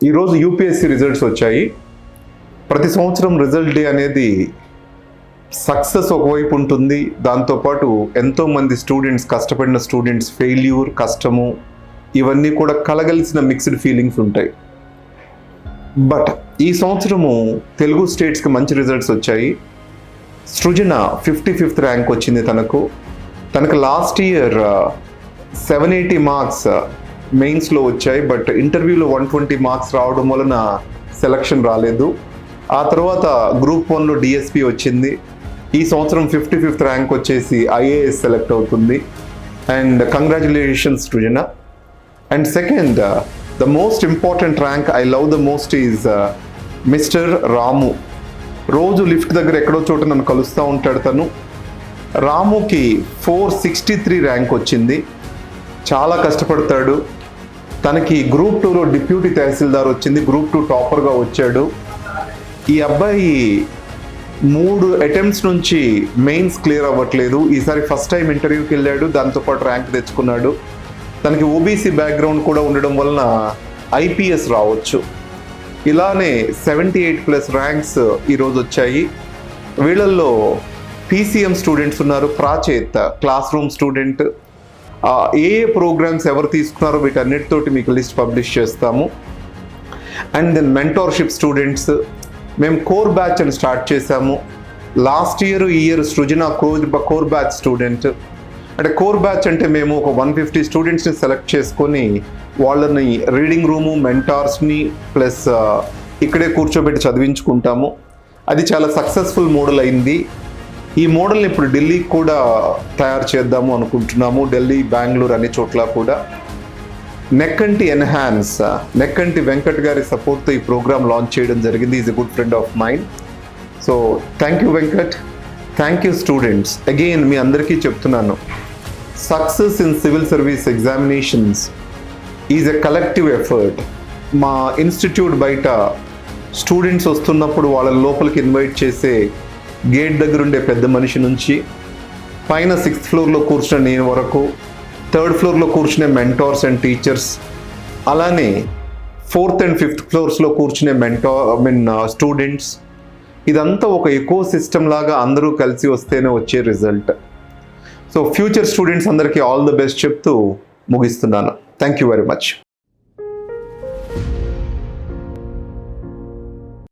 ఈరోజు UPSC results వచ్చాయి. ప్రతి సంవత్సరం రిజల్ట్ డే అనేది సక్సెస్ ఒకవైపు ఉంటుంది, దాంతోపాటు ఎంతోమంది స్టూడెంట్స్, కష్టపడిన స్టూడెంట్స్ ఫెయిల్యూర్, కష్టము ఇవన్నీ కూడా కలగలిసిన మిక్స్డ్ ఫీలింగ్స్ ఉంటాయి. బట్ ఈ సంవత్సరము తెలుగు స్టేట్స్కి మంచి రిజల్ట్స్ వచ్చాయి. సృజన 55th ర్యాంక్ వచ్చింది తనకు లాస్ట్ ఇయర్ 780 మార్క్స్ మెయిన్స్లో వచ్చాయి. బట్ ఇంటర్వ్యూలో 120 మార్క్స్ రావడం వలన సెలక్షన్ రాలేదు. ఆ తర్వాత గ్రూప్ 1లో డిఎస్పి వచ్చింది. ఈ సంవత్సరం 55th ర్యాంక్ వచ్చేసి ఐఏఎస్ సెలెక్ట్ అవుతుంది. And congratulations Srujana. And second, the most important rank I love the most is mister Ramu. రోజు లిఫ్ట్ దగ్గర ఎక్కడో చోట నన్ను కలుస్తూ ఉంటాడు తను. రాముకి 463 ర్యాంక్ వచ్చింది. చాలా కష్టపడతాడు. తనకి గ్రూప్ 2లో డిప్యూటీ తహసీల్దార్ వచ్చింది. గ్రూప్ 2 టాపర్గా వచ్చాడు. ఈ అబ్బాయి 3 అటెంప్ట్స్ నుంచి మెయిన్స్ క్లియర్ అవ్వట్లేదు. ఈసారి ఫస్ట్ టైం ఇంటర్వ్యూకి వెళ్ళాడు, దాంతోపాటు ర్యాంక్ తెచ్చుకున్నాడు. తనకి ఓబీసీ బ్యాక్గ్రౌండ్ కూడా ఉండడం వలన ఐపీఎస్ రావచ్చు. ఇలానే 78+ ర్యాంక్స్ ఈరోజు వచ్చాయి. వీళ్ళల్లో పీసీఎం స్టూడెంట్స్ ఉన్నారు. ప్రాచేత్ క్లాస్ రూమ్ స్టూడెంట్. ఏ ప్రోగ్రామ్స్ ఎవరు తీసుకున్నారో వీటన్నిటితోటి మీకు లిస్ట్ పబ్లిష్ చేస్తాము. అండ్ దెన్ మెంటోర్షిప్ స్టూడెంట్స్, మేము కోర్ బ్యాచ్ అని స్టార్ట్ చేశాము. లాస్ట్ ఇయర్, ఈ ఇయర్ సృజన కోర్ బ్యాచ్ స్టూడెంట్. అంటే కోర్ బ్యాచ్ అంటే మేము ఒక 150 స్టూడెంట్స్ని సెలెక్ట్ చేసుకొని వాళ్ళని రీడింగ్ రూము, మెంటార్స్ని ప్లస్ ఇక్కడే కూర్చోబెట్టి చదివించుకుంటాము. అది చాలా సక్సెస్ఫుల్ మోడల్ అయింది. ఈ మోడల్ని ఇప్పుడు ఢిల్లీకి కూడా తయారు చేద్దాము అనుకుంటున్నాము. ఢిల్లీ, బెంగళూరు అన్ని చోట్ల కూడా. నెక్కంటి ఎన్హాన్స్, నెక్కంటి వెంకట్ గారి సపోర్ట్తో ఈ ప్రోగ్రామ్ లాంచ్ చేయడం జరిగింది. Is a good friend of mind. So thank you Venkat, thank you students. Again మీ అందరికీ చెప్తున్నాను, success in civil service examinations is a collective effort. మా ఇన్స్టిట్యూట్ బయట స్టూడెంట్స్ వస్తున్నప్పుడు వాళ్ళ లోపలికి ఇన్వైట్ చేసే గేట్ దగ్గర ఉండే పెద్ద మనిషి నుంచి, పైన 6th ఫ్లోర్లో కూర్చున్న నేను వరకు, 3rd ఫ్లోర్లో కూర్చునే మెంటార్స్ అండ్ టీచర్స్, అలానే 4th and 5th ఫ్లోర్స్లో కూర్చునే స్టూడెంట్స్, ఇదంతా ఒక ఎకో సిస్టమ్ లాగా అందరూ కలిసి వస్తేనే వచ్చే రిజల్ట్. సో ఫ్యూచర్ స్టూడెంట్స్ అందరికీ ఆల్ ది బెస్ట్ చెప్తూ ముగిస్తున్నాను. Thank you very much.